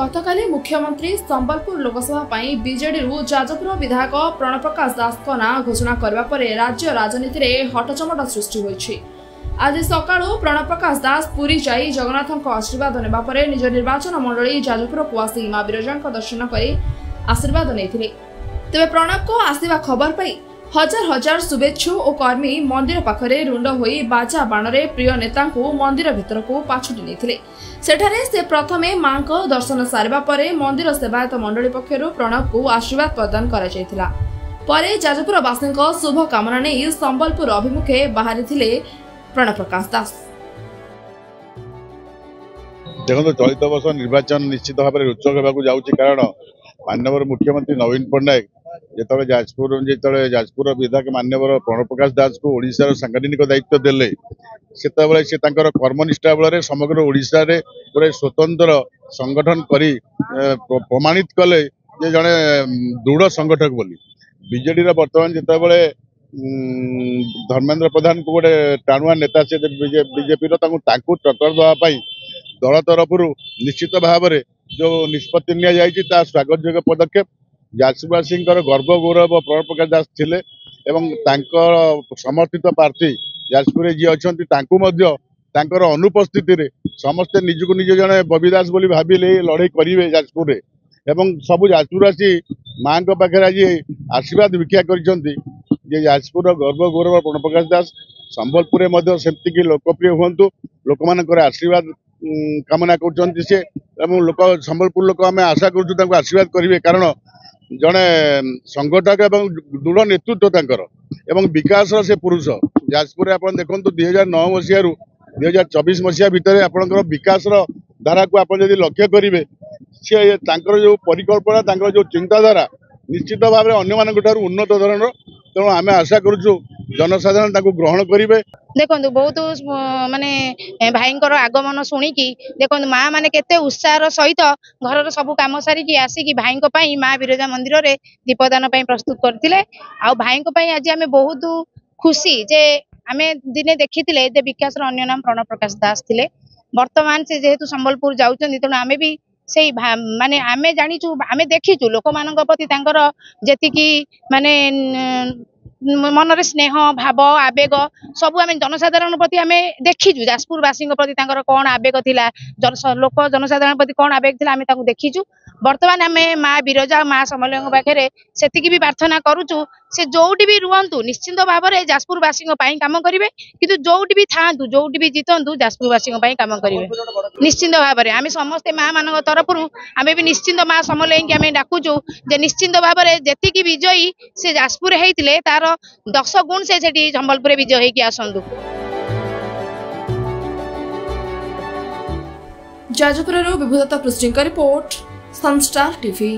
गतकाली मुख्यमंत्री संबलपुर लोकसभा बीजेडी जाजपुर विधायक प्रणव प्रकाश दास ना घोषणा करने पर राज्य राजनीति में हटचमट सृष्टि होइछि। आज सकाळु प्रणव प्रकाश दास पुरी जाई जगन्नाथ आशीर्वाद नेबा परे निज निर्वाचन मंडली जाजपुर को आसी मां बिरजा दर्शन कर आशीर्वाद नेथिले। तेबे प्रणव को आसीबा खबर पाई हजार हजार शुभेच्छु और कर्मी मंदिर पाखरे रुंड होई बाजा बाणरे प्रिय नेता को मंदिर भितर को पाछुटी नेथिले। सेठारे से प्रथमे मां को दर्शन सारिबा परे मंदिर सेवायत मंडली पक्षरु प्रणव को आशीर्वाद प्रदान करा जायथिला। परे जाजपुर वासी शुभ कामना नहीं संबलपुर अभिमुखे बाहरी थिले प्रणव प्रकाश दास। देखो चलित वर्ष निर्वाचन निश्चित भाव में रोचक होगा जाऊँगी कारण माननीय मुख्यमंत्री नवीन पट्टनायक जो जाजपुर विधायक माननीय प्रणव प्रकाश दास को ओडिशार सांगठनिक दायित्व देले से कर्मनिष्ठा बल समग्र ओडिशा रे गोटे स्वतंत्र संगठन करी प्रमाणित कले जड़े दृढ़ संगठक बोली। बीजेडी बर्तमान जिते धर्मेंद्र प्रधान को गोटे टाणुआ नेता से बीजेपी टक्कर देवाई दल तरफ निश्चित भाव में जो निष्पत्ति नि स्वागत योग्य पदक्षेप जाजपुरवासी गर्व गौरव प्रणव प्रकाश दास थिले एवं समर्थित प्रार्थी जाजपुर जी अच्छा अनुपस्थिति रे समस्ते निजको निज जड़े बबी दास बोली भाविले लड़ाई करेंगे जाजपुर रे एवं सबू जाजपुरवासी माँ पाखे आज आशीर्वाद भिक्षा कर जाजपुर गर्व गौरव प्रणव प्रकाश दास संबलपुर सेमती लोकप्रिय हूँ लोक मान आशीर्वाद कामना कर लोक संबलपुर लोक आम आशा कर आशीर्वाद करेंगे कारण जड़े संगठक एवं दृढ़ नेतृत्व एवं विकास से पुरुष जाजपुर आप देखो 2009 मसीह 2024 मसीहा भितर आपंकर विकास धारा को आप लक्ष्य करेंगे सी जो परिकल्पना जो चिंताधारा निश्चित भाव में अन्य मानक उन्नत धरण तेणु आम आशा करूँ जनसाधारण ग्रहण करेंगे। देखो बहुत माने भाई आगमन शुणिकी देखो माँ मैंने केते उत्साह सहित घर सब कम सारिकी आसिकी भाई माँ बिरजा मंदिर रे दीपदान प्रस्तुत करते भाई आज आम बहुत खुशी जे आम दिने देखी विकास अन्य नाम प्रणव प्रकाश दास थे वर्तमान से जेहेतु संबलपुर जाऊँ तेणु आम भी से माने आम जाचु आम देखीचु लोक मान प्रति जी माने मन रे स्नेह भाव आवेग सब आम जनसाधारण प्रति आम देखीचु जाजपुरवासी प्रति कौन आवेग थिला लोक जनसाधारण प्रति कौन आवेग थिला आम देखीचु। वर्तमान आम माँ बिरजा माँ समलेय पाखे से भी प्रार्थना करुचु से जोटी भी रुहतु निश्चिंत भाव में जाजपुरवासी काम करेंगे किंतु जोटी भी था जोटी भी जीतु जाजपुरवासी काम करेंगे निश्चिंत भाव में आम समस्ते माँ मान तरफ आम भी निश्चिंत माँ समलेय की आम डाकुचु जे निश्चिंत भाव में जी विजयी से जाजपुर होते तार 10 गुण से संबलपुर विजय होगी आसतु। जाजपुर विभुदत्त पृष्ठ रिपोर्ट सनस्टार टीवी।